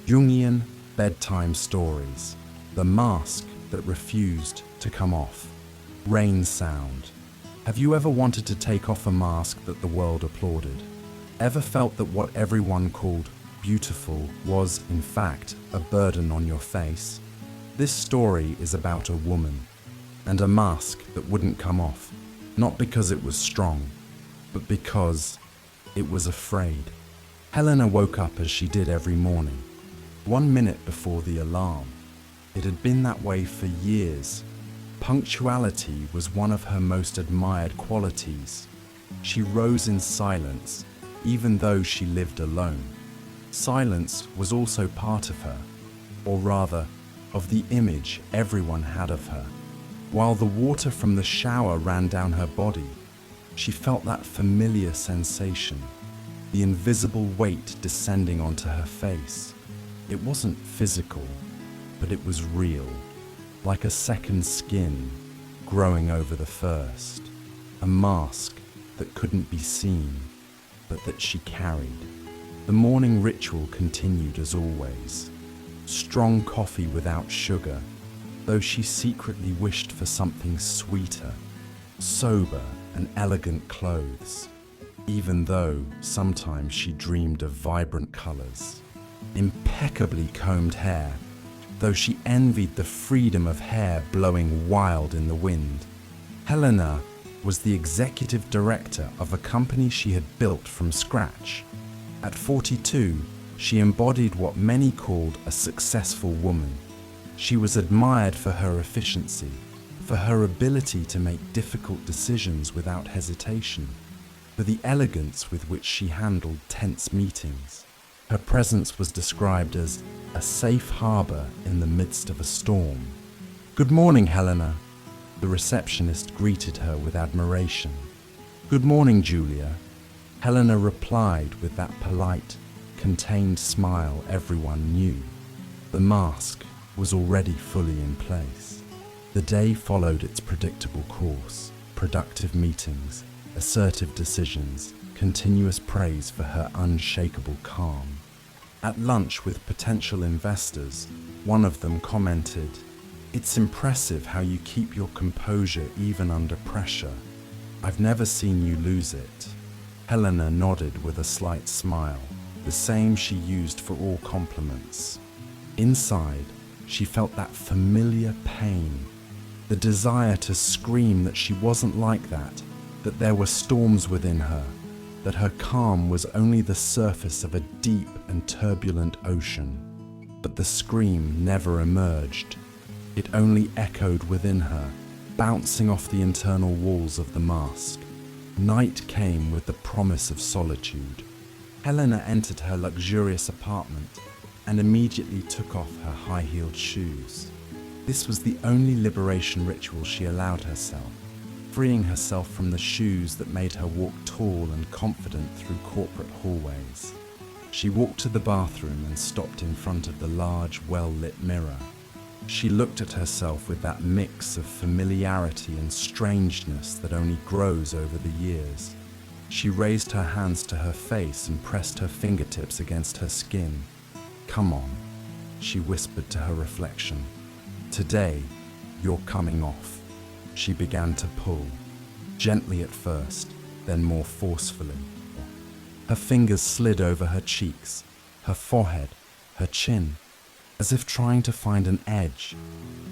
Jungian Bedtime Stories. The mask that refused to come off. Rain sound. Have you ever wanted to take off a mask that the world applauded? Ever felt that what everyone called beautiful was, in fact, a burden on your face? This story is about a woman and a mask that wouldn't come off, not because it was strong, but because it was afraid. Helena woke up as she did every morning, 1 minute before the alarm. It had been that way for years. Punctuality was one of her most admired qualities. She rose in silence, even though she lived alone. Silence was also part of her, or rather, of the image everyone had of her. While the water from the shower ran down her body, she felt that familiar sensation, the invisible weight descending onto her face. It wasn't physical, but it was real, like a second skin growing over the first, a mask that couldn't be seen, but that she carried. The morning ritual continued as always. Strong coffee without sugar, though she secretly wished for something sweeter. Sober and elegant clothes, even though sometimes she dreamed of vibrant colors. Impeccably combed hair, though she envied the freedom of hair blowing wild in the wind. Helena was the executive director of a company she had built from scratch. At 42, she embodied what many called a successful woman. She was admired for her efficiency, for her ability to make difficult decisions without hesitation, for the elegance with which she handled tense meetings. Her presence was described as a safe harbor in the midst of a storm. "Good morning, Helena." The receptionist greeted her with admiration. "Good morning, Julia." Helena replied with that polite, contained smile everyone knew. The mask was already fully in place. The day followed its predictable course: productive meetings, assertive decisions, continuous praise for her unshakable calm. At lunch with potential investors, one of them commented, "It's impressive how you keep your composure even under pressure. I've never seen you lose it." Helena nodded with a slight smile, the same she used for all compliments. Inside, she felt that familiar pain, the desire to scream that she wasn't like that there were storms within her, that her calm was only the surface of a deep and turbulent ocean. But the scream never emerged. It only echoed within her, bouncing off the internal walls of the mask. Night came with the promise of solitude. Helena entered her luxurious apartment and immediately took off her high-heeled shoes. This was the only liberation ritual she allowed herself, freeing herself from the shoes that made her walk tall and confident through corporate hallways. She walked to the bathroom and stopped in front of the large, well-lit mirror. She looked at herself with that mix of familiarity and strangeness that only grows over the years. She raised her hands to her face and pressed her fingertips against her skin. "Come on," she whispered to her reflection. "Today, you're coming off." She began to pull, gently at first, then more forcefully. Her fingers slid over her cheeks, her forehead, her chin, as if trying to find an edge,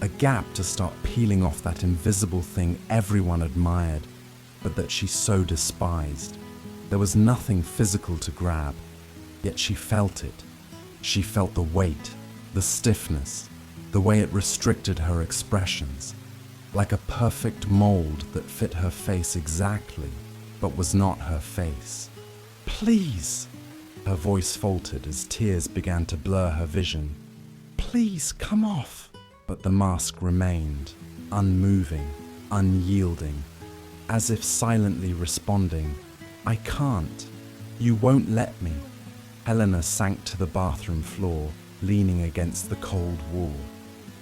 a gap to start peeling off that invisible thing everyone admired, but that she so despised. There was nothing physical to grab, yet she felt it. She felt the weight, the stiffness, the way it restricted her expressions, like a perfect mold that fit her face exactly, but was not her face. "Please," her voice faltered as tears began to blur her vision. "Please, come off." But the mask remained, unmoving, unyielding, as if silently responding, "I can't. You won't let me." Helena sank to the bathroom floor, leaning against the cold wall.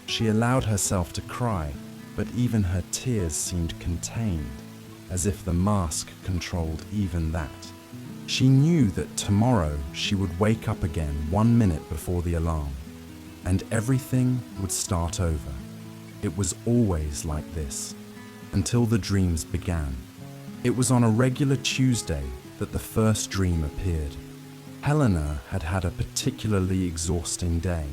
She allowed herself to cry, but even her tears seemed contained, as if the mask controlled even that. She knew that tomorrow she would wake up again 1 minute before the alarm, and everything would start over. It was always like this, until the dreams began. It was on a regular Tuesday that the first dream appeared. Helena had had a particularly exhausting day,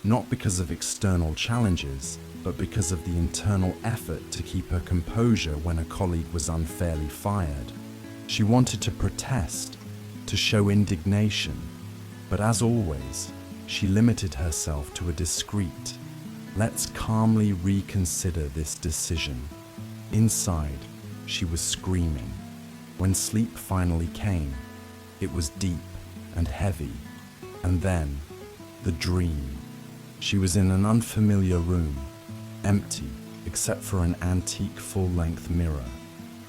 not because of external challenges, but because of the internal effort to keep her composure when a colleague was unfairly fired. She wanted to protest, to show indignation, but as always, she limited herself to a discreet, "Let's calmly reconsider this decision." Inside, she was screaming. When sleep finally came, it was deep and heavy, and then the dream. She was in an unfamiliar room, empty except for an antique full-length mirror.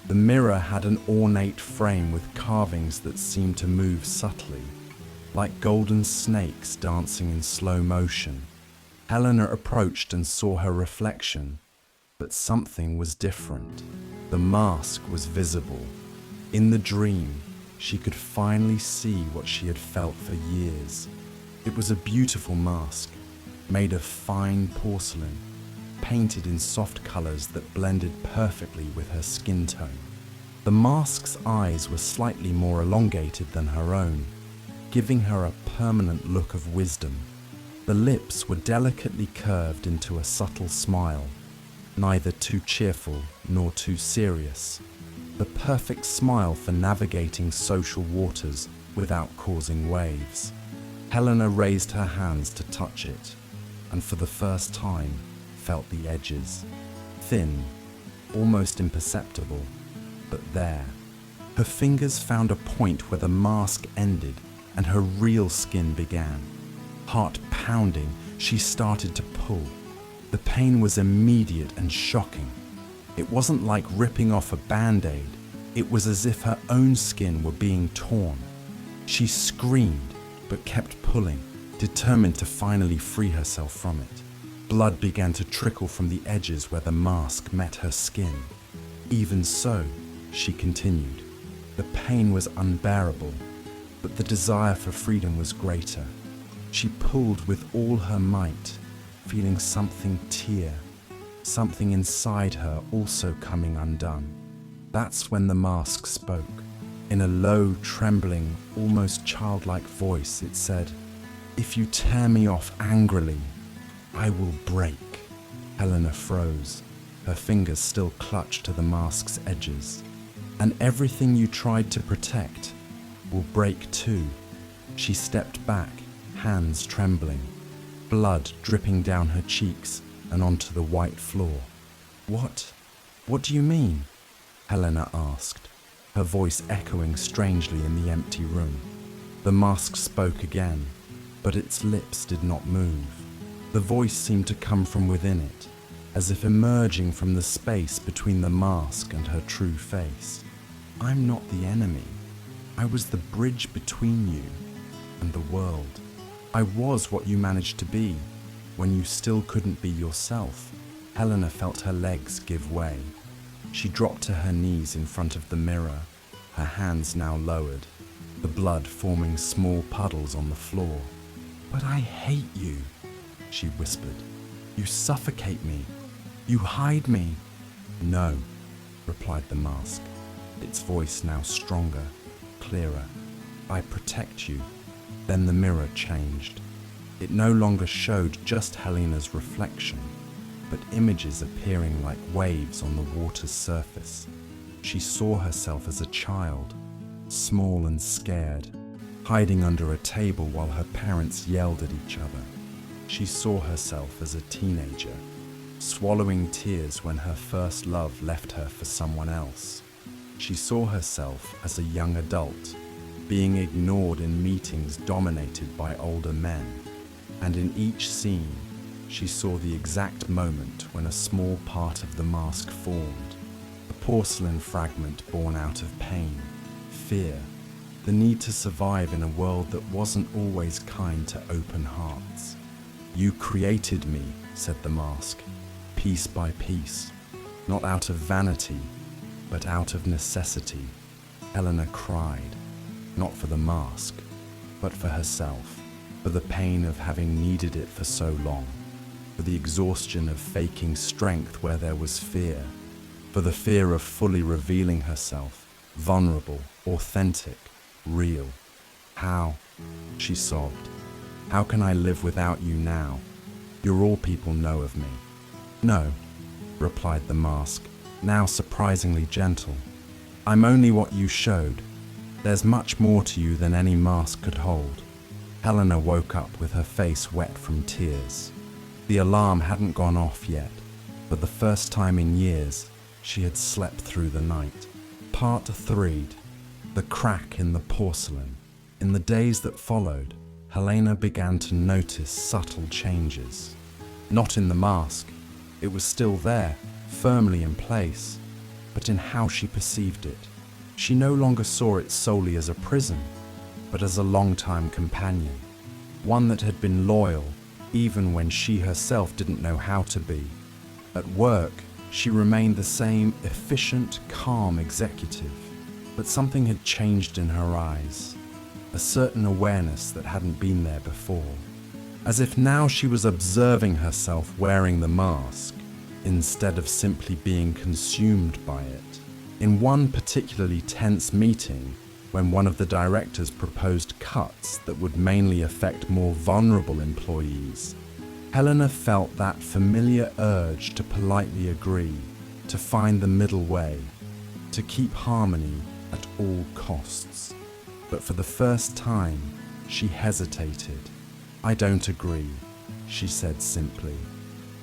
The mirror had an ornate frame with carvings that seemed to move subtly, like golden snakes dancing in slow motion. Helena approached and saw her reflection, but something was different. The mask was visible. In the dream, she could finally see what she had felt for years. It was a beautiful mask, made of fine porcelain, painted in soft colors that blended perfectly with her skin tone. The mask's eyes were slightly more elongated than her own, giving her a permanent look of wisdom. The lips were delicately curved into a subtle smile, neither too cheerful nor too serious. The perfect smile for navigating social waters without causing waves. Helena raised her hands to touch it, and for the first time felt the edges. Thin, almost imperceptible, but there. Her fingers found a point where the mask ended and her real skin began. Heart pounding, she started to pull. The pain was immediate and shocking. It wasn't like ripping off a band-aid. It was as if her own skin were being torn. She screamed, but kept pulling, determined to finally free herself from it. Blood began to trickle from the edges where the mask met her skin. Even so, she continued. The pain was unbearable, but the desire for freedom was greater. She pulled with all her might, feeling something tear, something inside her also coming undone. That's when the mask spoke. In a low, trembling, almost childlike voice, it said, "If you tear me off angrily, I will break." Helena froze. Her fingers still clutched to the mask's edges. "And everything you tried to protect will break too." She stepped back, hands trembling, blood dripping down her cheeks and onto the white floor. What do you mean?" Helena asked, her voice echoing strangely in the empty room. The mask spoke again, but its lips did not move. The voice seemed to come from within it, as if emerging from the space between the mask and her true face. "I'm not the enemy. I was the bridge between you and the world. I was what you managed to be when you still couldn't be yourself." Helena felt her legs give way. She dropped to her knees in front of the mirror, her hands now lowered, the blood forming small puddles on the floor. "But I hate you," she whispered. "You suffocate me. You hide me." "No," replied the mask, its voice now stronger, clearer. "I protect you." Then the mirror changed. It no longer showed just Helena's reflection, but images appearing like waves on the water's surface. She saw herself as a child, small and scared, hiding under a table while her parents yelled at each other. She saw herself as a teenager, swallowing tears when her first love left her for someone else. She saw herself as a young adult, being ignored in meetings dominated by older men. And in each scene, she saw the exact moment when a small part of the mask formed, a porcelain fragment born out of pain, fear, the need to survive in a world that wasn't always kind to open hearts. "You created me," said the mask, "piece by piece, not out of vanity, but out of necessity." Helena cried. not for the mask, but for herself, for the pain of having needed it for so long, for the exhaustion of faking strength where there was fear, for the fear of fully revealing herself, vulnerable, authentic, real. How? She sobbed. How can I live without you now? You're all people know of me. No, replied the mask, now surprisingly gentle. I'm only what you showed. There's much more to you than any mask could hold. Helena woke up with her face wet from tears. The alarm hadn't gone off yet. For the first time in years, she had slept through the night. Part 3. The crack in the porcelain. In the days that followed, Helena began to notice subtle changes. Not in the mask. It was still there, firmly in place, but in how she perceived it. She no longer saw it solely as a prison, but as a long-time companion, one that had been loyal, even when she herself didn't know how to be. At work, she remained the same efficient, calm executive, but something had changed in her eyes, a certain awareness that hadn't been there before, as if now she was observing herself wearing the mask, instead of simply being consumed by it. In one particularly tense meeting, when one of the directors proposed cuts that would mainly affect more vulnerable employees, Helena felt that familiar urge to politely agree, to find the middle way, to keep harmony at all costs. But for the first time, she hesitated. I don't agree, she said simply.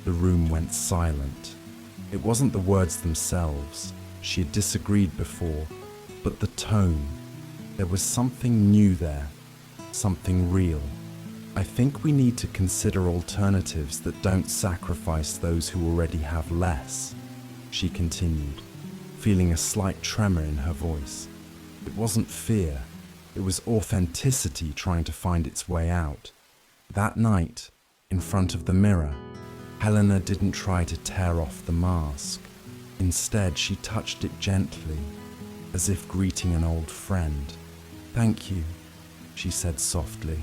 The room went silent. It wasn't the words themselves. She had disagreed before, but the tone. There was something new there, something real. I think we need to consider alternatives that don't sacrifice those who already have less, she continued, feeling a slight tremor in her voice. It wasn't fear, it was authenticity trying to find its way out. That night, in front of the mirror, Helena didn't try to tear off the mask. Instead, she touched it gently, as if greeting an old friend. Thank you, she said softly,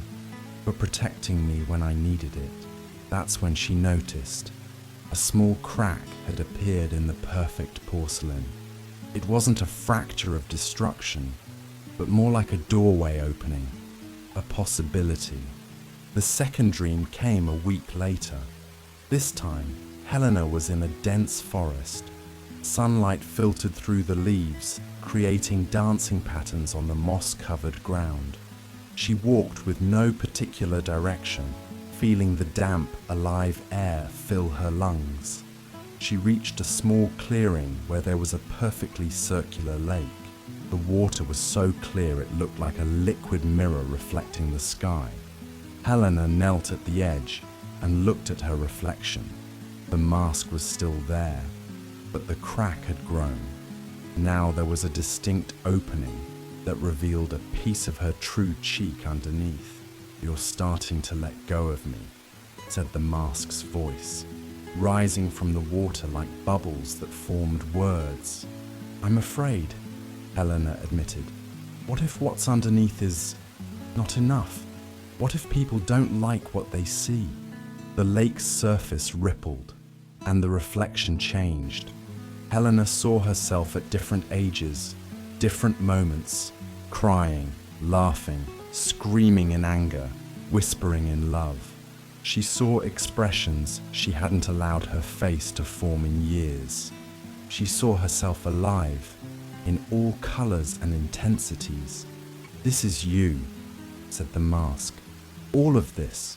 for protecting me when I needed it. That's when she noticed. A small crack had appeared in the perfect porcelain. It wasn't a fracture of destruction, but more like a doorway opening, a possibility. The second dream came a week later. This time, Helena was in a dense forest. Sunlight filtered through the leaves, creating dancing patterns on the moss-covered ground. She walked with no particular direction, feeling the damp, alive air fill her lungs. She reached a small clearing where there was a perfectly circular lake. The water was so clear it looked like a liquid mirror reflecting the sky. Helena knelt at the edge and looked at her reflection. The mask was still there, but the crack had grown. Now there was a distinct opening that revealed a piece of her true cheek underneath. You're starting to let go of me, said the mask's voice, rising from the water like bubbles that formed words. I'm afraid, Helena admitted. What if what's underneath is not enough? What if people don't like what they see? The lake's surface rippled, and the reflection changed. Helena saw herself at different ages, different moments, crying, laughing, screaming in anger, whispering in love. She saw expressions she hadn't allowed her face to form in years. She saw herself alive, in all colors and intensities. This is you, said the mask. All of this,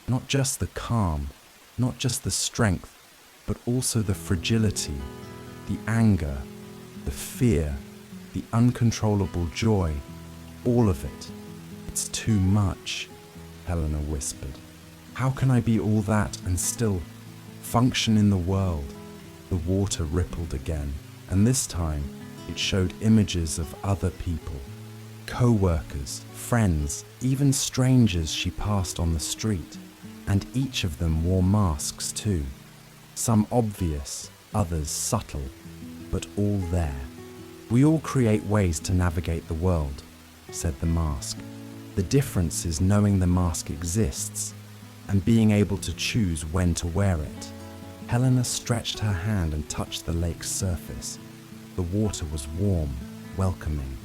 not just the calm, not just the strength, but also the fragility, the anger, the fear, the uncontrollable joy, all of it. It's too much, Helena whispered. How can I be all that and still function in the world? The water rippled again, and this time it showed images of other people, co-workers, friends, even strangers she passed on the street, and each of them wore masks too. Some obvious, others subtle, but all there. We all create ways to navigate the world. said the mask. "The difference is knowing the mask exists and being able to choose when to wear it." Helena stretched her hand and touched the lake's surface. The water was warm, welcoming.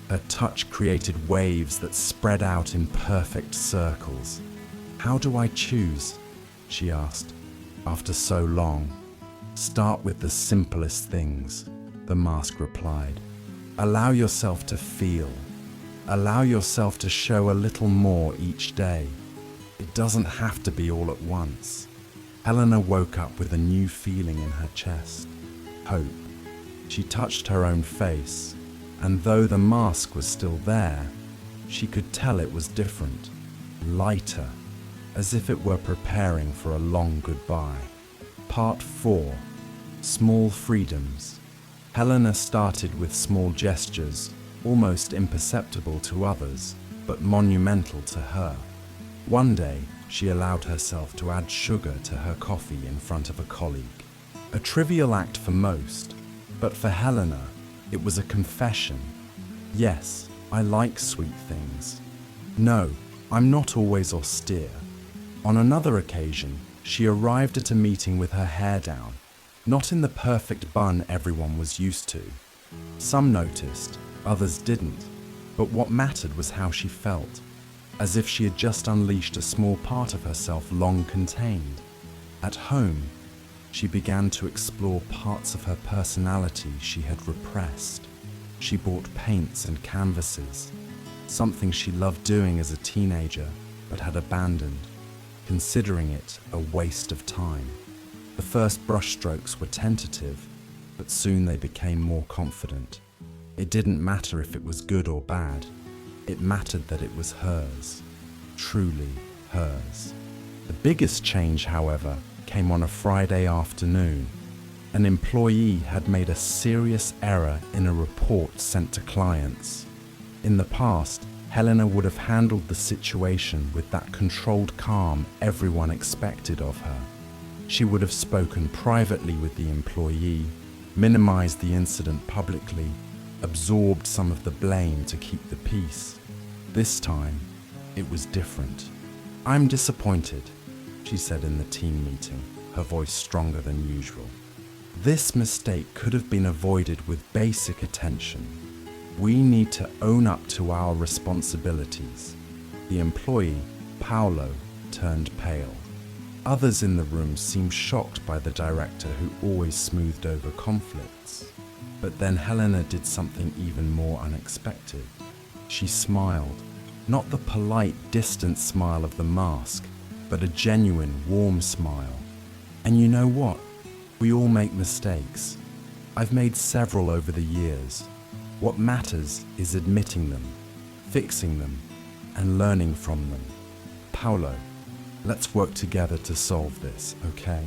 Her touch created waves that spread out in perfect circles. "How do I choose?" she asked. "After so long." "Start with the simplest things," the mask replied. "Allow yourself to feel. Allow yourself to show a little more each day. It doesn't have to be all at once." Helena woke up with a new feeling in her chest. Hope. She touched her own face, and though the mask was still there, she could tell it was different, lighter, as if it were preparing for a long goodbye. Part 4. Small freedoms. Helena started with small gestures, almost imperceptible to others, but monumental to her. One day, she allowed herself to add sugar to her coffee in front of a colleague. A trivial act for most, but for Helena, it was a confession. "Yes, I like sweet things. No, I'm not always austere." On another occasion, she arrived at a meeting with her hair down, not in the perfect bun everyone was used to. Some noticed, others didn't, but what mattered was how she felt, as if she had just unleashed a small part of herself long contained. At home, she began to explore parts of her personality she had repressed. She bought paints and canvases, something she loved doing as a teenager but had abandoned, considering it a waste of time. The first brushstrokes were tentative, but soon they became more confident. It didn't matter if it was good or bad. It mattered that it was hers, truly hers. The biggest change, however, came on a Friday afternoon. An employee had made a serious error in a report sent to clients. In the past, Helena would have handled the situation with that controlled calm everyone expected of her. She would have spoken privately with the employee, minimized the incident publicly, absorbed some of the blame to keep the peace. This time, it was different. "I'm disappointed," she said in the team meeting, her voice stronger than usual. "This mistake could have been avoided with basic attention. We need to own up to our responsibilities." The employee, Paolo, turned pale. Others in the room seemed shocked by the director who always smoothed over conflicts. But then Helena did something even more unexpected. She smiled, not the polite, distant smile of the mask, but a genuine, warm smile. "And you know what? We all make mistakes. I've made several over the years. What matters is admitting them, fixing them, and learning from them. Paolo, let's work together to solve this, okay?"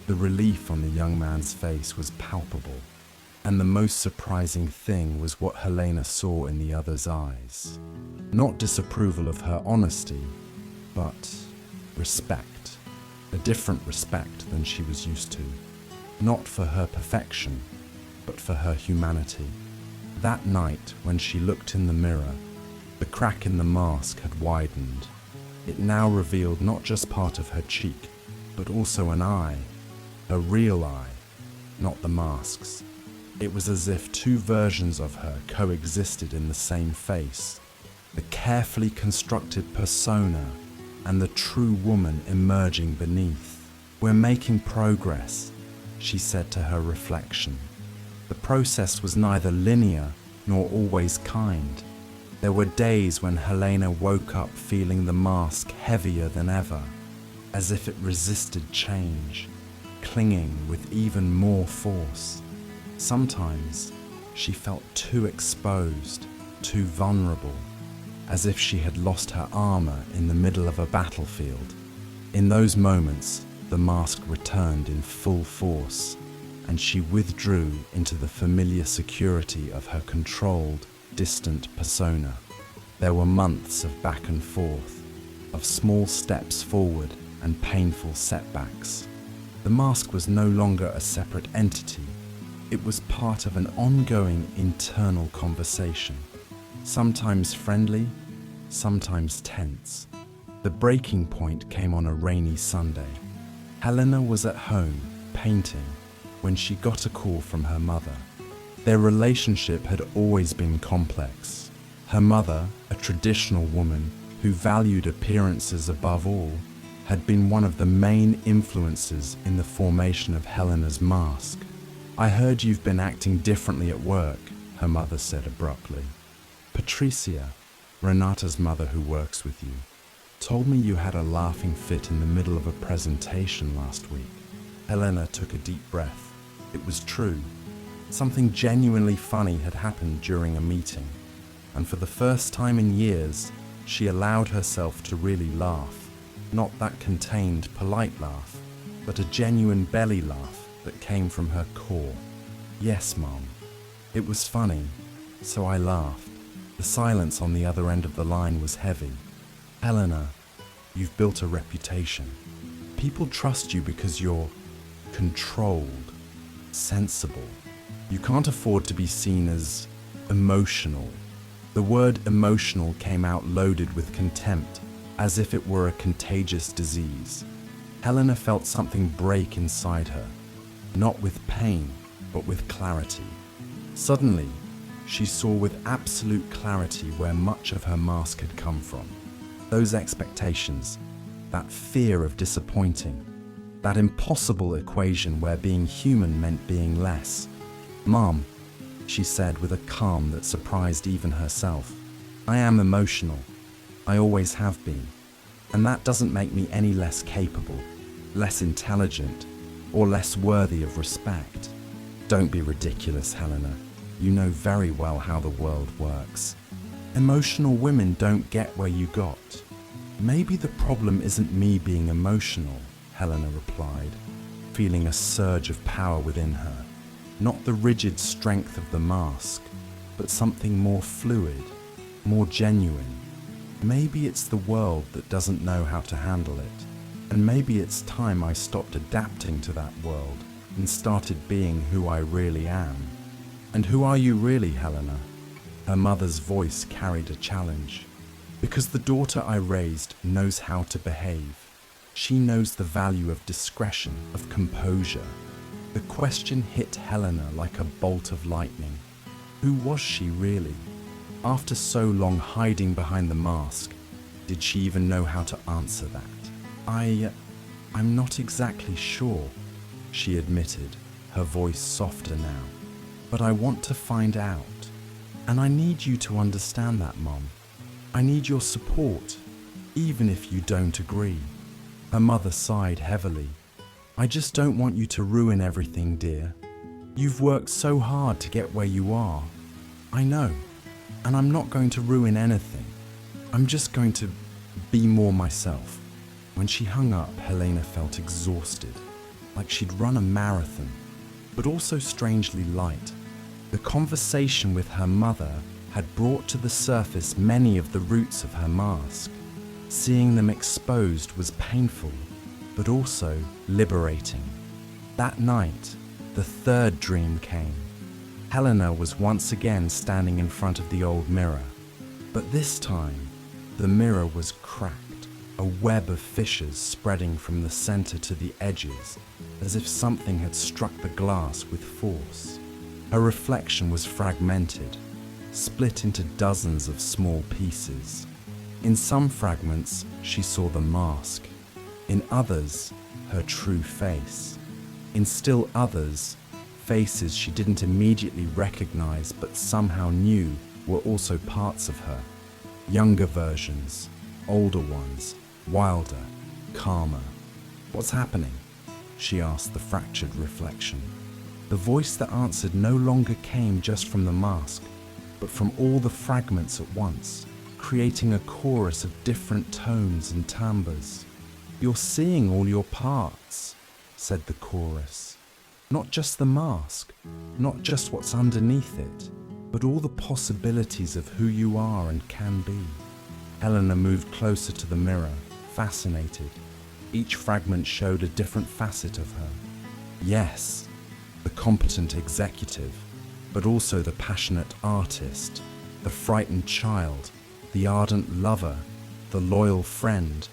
The relief on the young man's face was palpable, and the most surprising thing was what Helena saw in the other's eyes. Not disapproval of her honesty, but respect. A different respect than she was used to. Not for her perfection, but for her humanity. That night, when she looked in the mirror, the crack in the mask had widened. It now revealed not just part of her cheek, but also an eye. A real eye, not the mask's. It was as if two versions of her coexisted in the same face. The carefully constructed persona and the true woman emerging beneath. "We're making progress," she said to her reflection. The process was neither linear nor always kind. There were days when Helena woke up feeling the mask heavier than ever, as if it resisted change, clinging with even more force. Sometimes she felt too exposed, too vulnerable, as if she had lost her armor in the middle of a battlefield. In those moments, the mask returned in full force, and she withdrew into the familiar security of her controlled, distant persona. There were months of back and forth, of small steps forward and painful setbacks. The mask was no longer a separate entity. It was part of an ongoing internal conversation. sometimes friendly, sometimes tense. The breaking point came on a rainy Sunday. Helena was at home, painting, when she got a call from her mother. Their relationship had always been complex. Her mother, a traditional woman who valued appearances above all, had been one of the main influences in the formation of Helena's mask. "I heard you've been acting differently at work," her mother said abruptly. "Patricia, Renata's mother who works with you, told me you had a laughing fit in the middle of a presentation last week." Helena took a deep breath. It was true. Something genuinely funny had happened during a meeting, and for the first time in years, she allowed herself to really laugh. Not that contained, polite laugh, but a genuine belly laugh that came from her core. "Yes, Mom. It was funny, so I laughed." The silence on the other end of the line was heavy. "Helena, you've built a reputation. People trust you because you're controlled, sensible. You can't afford to be seen as emotional." The word emotional came out loaded with contempt, as if it were a contagious disease. Helena felt something break inside her, not with pain, but with clarity. Suddenly, she saw with absolute clarity where much of her mask had come from. Those expectations, that fear of disappointing, that impossible equation where being human meant being less. "Mom," she said with a calm that surprised even herself, "I am emotional. I always have been. And that doesn't make me any less capable, less intelligent, or less worthy of respect." "Don't be ridiculous, Helena. You know very well how the world works. Emotional women don't get where you got." "Maybe the problem isn't me being emotional," Helena replied, feeling a surge of power within her. Not the rigid strength of the mask, but something more fluid, more genuine. "Maybe it's the world that doesn't know how to handle it, and maybe it's time I stopped adapting to that world and started being who I really am." "And who are you really, Helena?" Her mother's voice carried a challenge. "Because the daughter I raised knows how to behave. She knows the value of discretion, of composure." The question hit Helena like a bolt of lightning. Who was she really? After so long hiding behind the mask, did she even know how to answer that? I'm not exactly sure," she admitted, her voice softer now. "But I want to find out. And I need you to understand that, Mom. I need your support, even if you don't agree." Her mother sighed heavily. "I just don't want you to ruin everything, dear. You've worked so hard to get where you are. I know. And I'm not going to ruin anything. I'm just going to be more myself." When she hung up, Helena felt exhausted, like she'd run a marathon, but also strangely light. The conversation with her mother had brought to the surface many of the roots of her mask. Seeing them exposed was painful, but also liberating. That night, the third dream came. Helena was once again standing in front of the old mirror, but this time, the mirror was cracked, a web of fissures spreading from the center to the edges, as if something had struck the glass with force. Her reflection was fragmented, split into dozens of small pieces. In some fragments, she saw the mask. In others, her true face. In still others, faces she didn't immediately recognize but somehow knew were also parts of her. Younger versions, older ones, wilder, calmer. "What's happening?" she asked the fractured reflection. The voice that answered no longer came just from the mask, but from all the fragments at once, creating a chorus of different tones and timbres. "You're seeing all your parts," said the chorus. "Not just the mask, not just what's underneath it, but all the possibilities of who you are and can be." Helena moved closer to the mirror, fascinated. Each fragment showed a different facet of her. Yes, the competent executive, but also the passionate artist, The frightened child, the ardent lover, the loyal friend,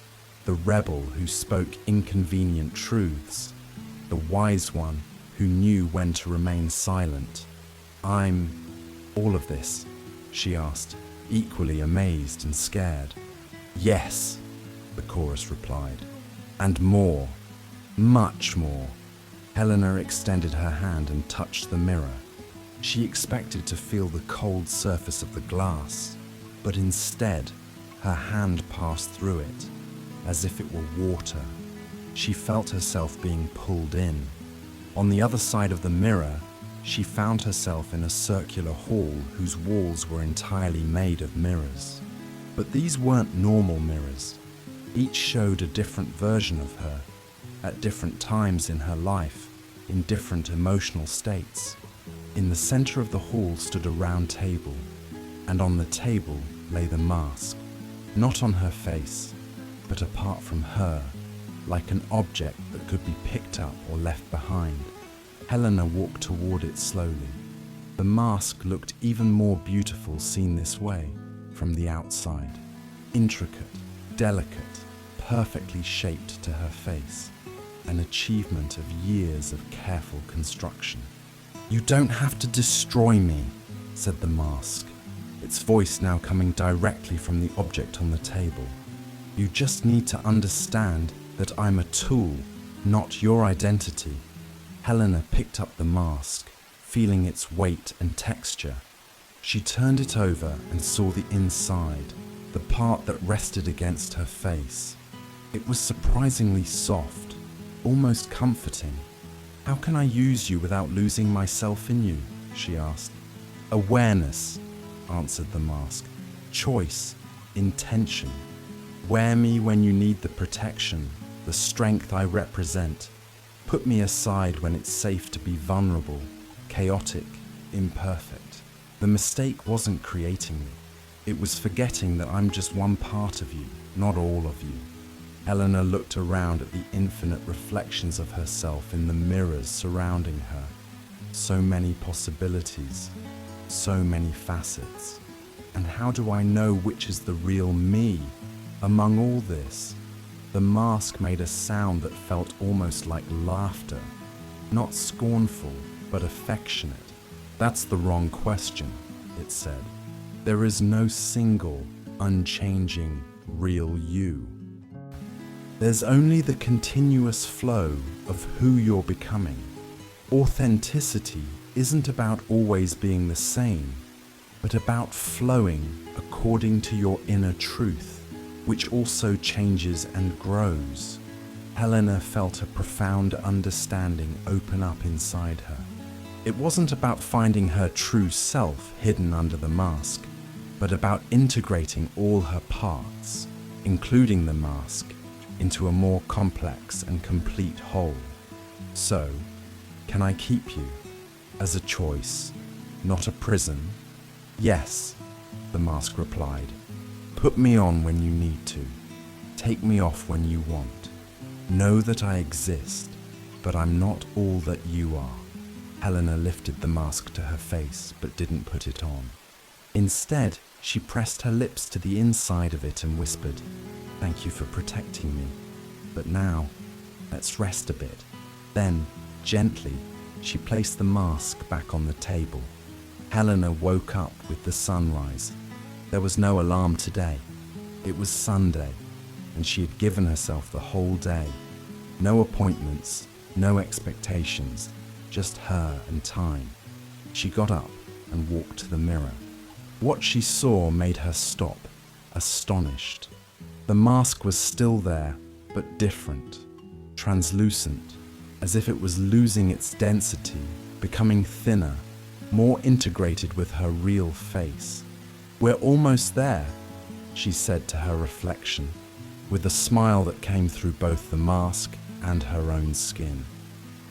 the rebel who spoke inconvenient truths, the wise one who knew when to remain silent. I'm all of this, she asked, equally amazed and scared. Yes, the chorus replied. And more, much more. Helena extended her hand and touched the mirror. She expected to feel the cold surface of the glass, but instead, her hand passed through it, as if it were water. She felt herself being pulled in. On the other side of the mirror, she found herself in a circular hall whose walls were entirely made of mirrors. But these weren't normal mirrors. Each showed a different version of her, at different times in her life, in different emotional states. In the center of the hall stood a round table, and on the table lay the mask, not on her face, but apart from her, like an object that could be picked up or left behind. Helena walked toward it slowly. The mask looked even more beautiful seen this way, from the outside. Intricate, delicate, perfectly shaped to her face, an achievement of years of careful construction. "You don't have to destroy me," said the mask, its voice now coming directly from the object on the table. "You just need to understand that I'm a tool, not your identity." Helena picked up the mask, feeling its weight and texture. She turned it over and saw the inside, the part that rested against her face. It was surprisingly soft, almost comforting. "How can I use you without losing myself in you?" she asked. "Awareness," answered the mask. "Choice, intention. Wear me when you need the protection, the strength I represent. Put me aside when it's safe to be vulnerable, chaotic, imperfect." The mistake wasn't creating me. It was forgetting that I'm just one part of you, not all of you. Helena looked around at the infinite reflections of herself in the mirrors surrounding her. So many possibilities, so many facets. And how do I know which is the real me? Among all this, the mask made a sound that felt almost like laughter, not scornful, but affectionate. "That's the wrong question," it said. "There is no single, unchanging, real you. There's only the continuous flow of who you're becoming. Authenticity isn't about always being the same, but about flowing according to your inner truth, which also changes and grows." Helena felt a profound understanding open up inside her. It wasn't about finding her true self hidden under the mask, but about integrating all her parts, including the mask, into a more complex and complete whole. "So, can I keep you? As a choice, not a prison?" "Yes," the mask replied. "Put me on when you need to. Take me off when you want. Know that I exist, but I'm not all that you are." Helena lifted the mask to her face, but didn't put it on. Instead, she pressed her lips to the inside of it and whispered, "Thank you for protecting me. But now, let's rest a bit." Then, gently, she placed the mask back on the table. Helena woke up with the sunrise. There was no alarm today. It was Sunday, and she had given herself the whole day. No appointments, no expectations, just her and time. She got up and walked to the mirror. What she saw made her stop, astonished. The mask was still there, but different, translucent, as if it was losing its density, becoming thinner, more integrated with her real face. "We're almost there," she said to her reflection, with a smile that came through both the mask and her own skin.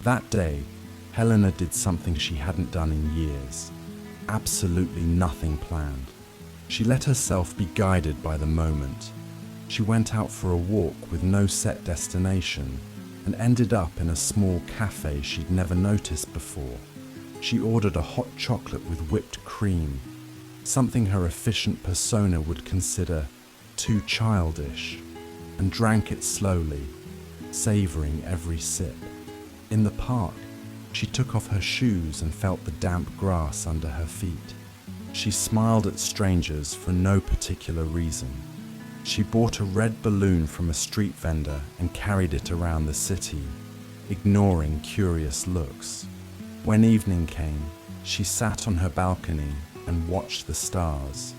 That day, Helena did something she hadn't done in years. Absolutely nothing planned. She let herself be guided by the moment. She went out for a walk with no set destination and ended up in a small cafe she'd never noticed before. She ordered a hot chocolate with whipped cream. something her efficient persona would consider too childish, and drank it slowly, savoring every sip. In the park, she took off her shoes and felt the damp grass under her feet. She smiled at strangers for no particular reason. She bought a red balloon from a street vendor and carried it around the city, ignoring curious looks. When evening came, she sat on her balcony and watched the stars.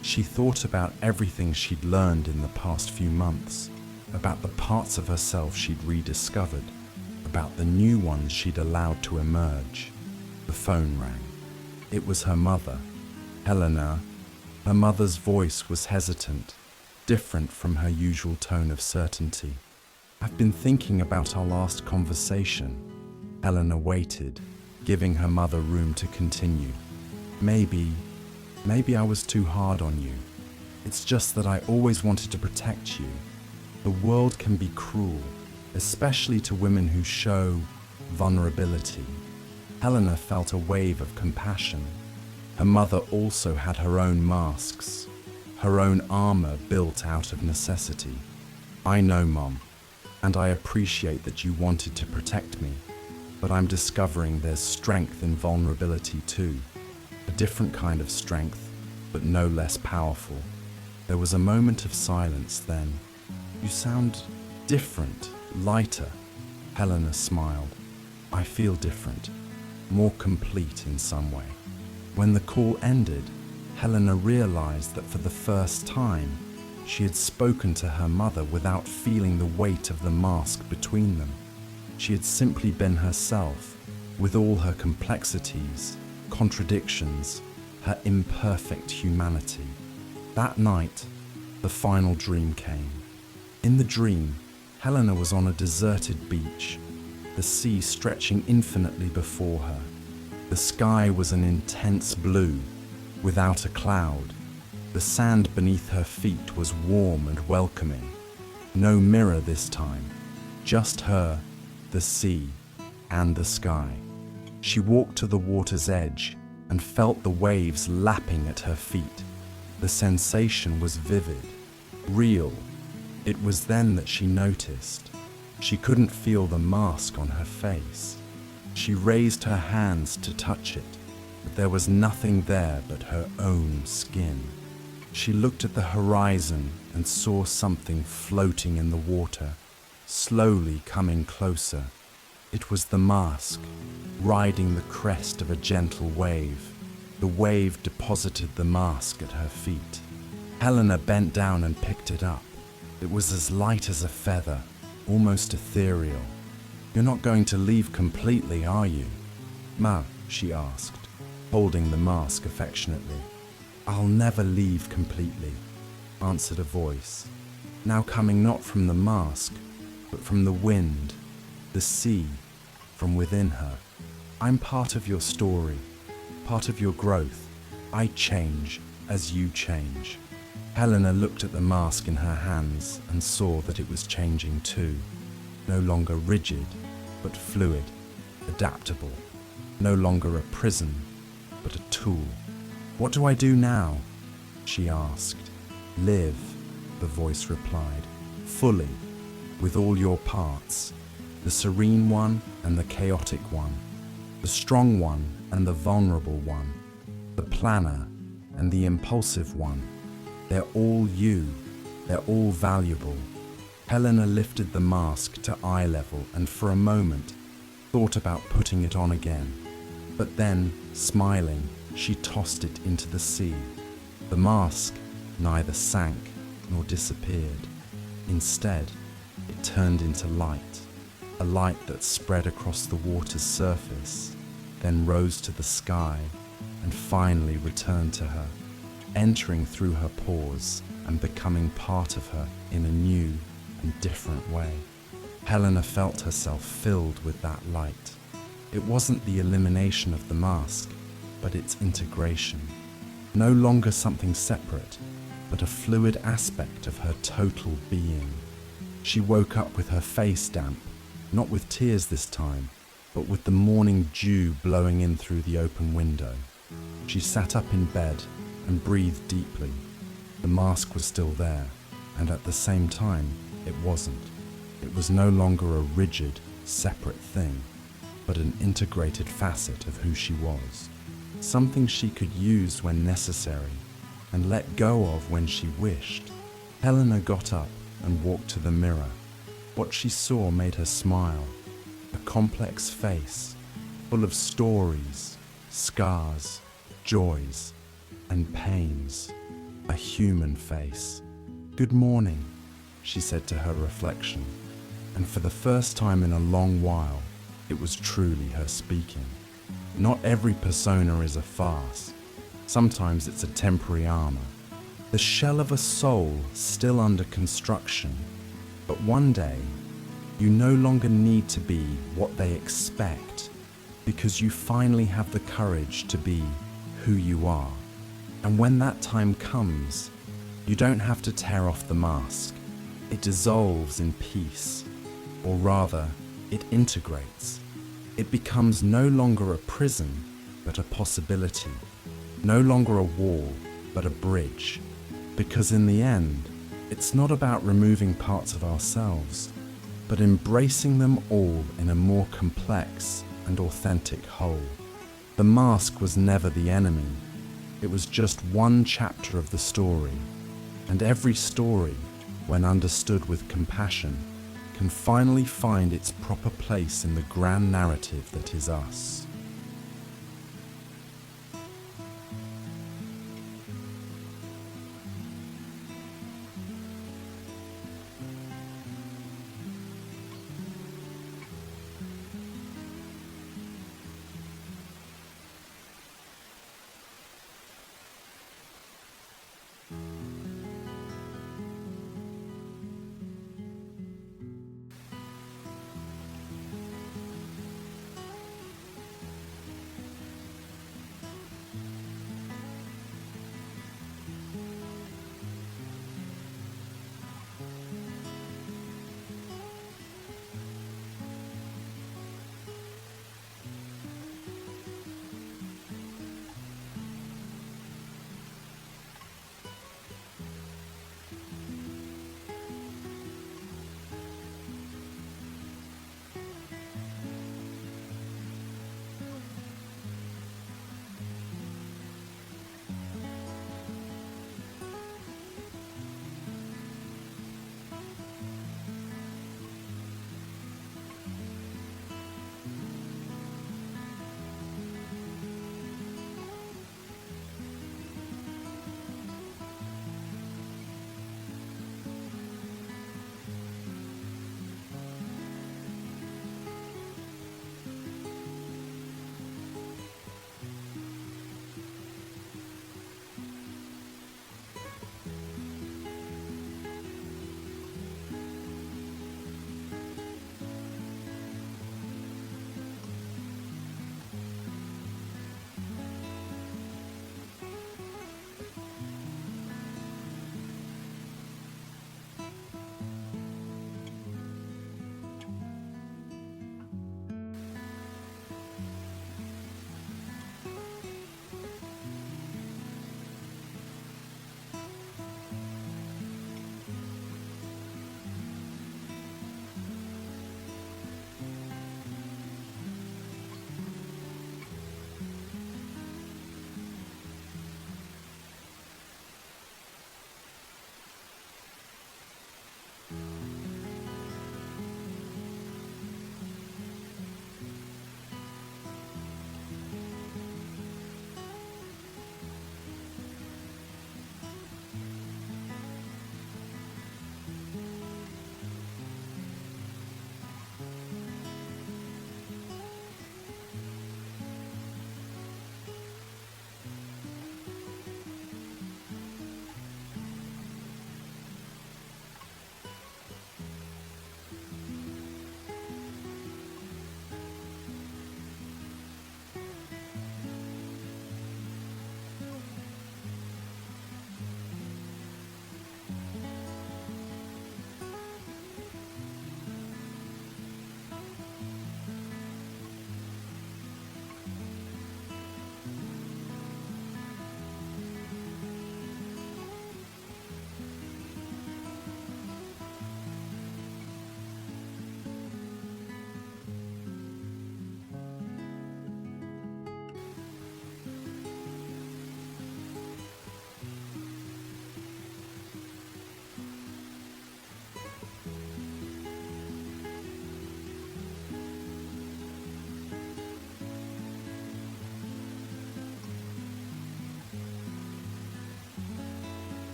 She thought about everything she'd learned in the past few months, about the parts of herself she'd rediscovered, about the new ones she'd allowed to emerge. The phone rang. It was her mother, Helena. Her mother's voice was hesitant, different from her usual tone of certainty. "I've been thinking about our last conversation." Helena waited, giving her mother room to continue. Maybe I was too hard on you. It's just that I always wanted to protect you. The world can be cruel, especially to women who show vulnerability." Helena felt a wave of compassion. Her mother also had her own masks, her own armor built out of necessity. "I know, Mom, and I appreciate that you wanted to protect me, but I'm discovering there's strength in vulnerability too. A different kind of strength, but no less powerful." There was a moment of silence then. "You sound different, lighter." Helena smiled. "I feel different, more complete in some way." When the call ended, Helena realized that for the first time, she had spoken to her mother without feeling the weight of the mask between them. She had simply been herself, with all her complexities, contradictions, her imperfect humanity. That night, the final dream came. In the dream, Helena was on a deserted beach, the sea stretching infinitely before her. The sky was an intense blue, without a cloud. The sand beneath her feet was warm and welcoming. No mirror this time, just her, the sea, and the sky. She walked to the water's edge and felt the waves lapping at her feet. The sensation was vivid, real. It was then that she noticed. She couldn't feel the mask on her face. She raised her hands to touch it, but there was nothing there but her own skin. She looked at the horizon and saw something floating in the water, slowly coming closer. It was the mask, riding the crest of a gentle wave. The wave deposited the mask at her feet. Helena bent down and picked it up. It was as light as a feather, almost ethereal. "You're not going to leave completely, are you?" "Ma," she asked, holding the mask affectionately. "I'll never leave completely," answered a voice, now coming not from the mask, but from the wind, the sea, from within her. "I'm part of your story, part of your growth. I change as you change." Helena looked at the mask in her hands and saw that it was changing too. No longer rigid, but fluid, adaptable. No longer a prison, but a tool. "What do I do now?" she asked. "Live," the voice replied, "fully, with all your parts, the serene one and the chaotic one, the strong one and the vulnerable one, the planner and the impulsive one. They're all you, they're all valuable." Helena lifted the mask to eye level and for a moment thought about putting it on again. But then, smiling, she tossed it into the sea. The mask neither sank nor disappeared. Instead, it turned into light, a light that spread across the water's surface, then rose to the sky and finally returned to her, entering through her pores and becoming part of her in a new and different way. Helena felt herself filled with that light. It wasn't the elimination of the mask, but its integration. No longer something separate, but a fluid aspect of her total being. She woke up with her face damp, not with tears this time, but with the morning dew blowing in through the open window. She sat up in bed, and breathed deeply. The mask was still there, and at the same time, it wasn't. It was no longer a rigid, separate thing, but an integrated facet of who she was. Something she could use when necessary, and let go of when she wished. Helena got up and walked to the mirror. What she saw made her smile. A complex face, full of stories, scars, joys, and pains. A human face. "Good morning," she said to her reflection, and for the first time in a long while, it was truly her speaking. Not every persona is a farce. Sometimes it's a temporary armor, the shell of a soul still under construction. But one day, you no longer need to be what they expect, because you finally have the courage to be who you are. And when that time comes, you don't have to tear off the mask. It dissolves in peace, or rather, it integrates. It becomes no longer a prison, but a possibility. No longer a wall, but a bridge. Because in the end, it's not about removing parts of ourselves, but embracing them all in a more complex and authentic whole. The mask was never the enemy. It was just one chapter of the story. And every story, when understood with compassion, can finally find its proper place in the grand narrative that is us.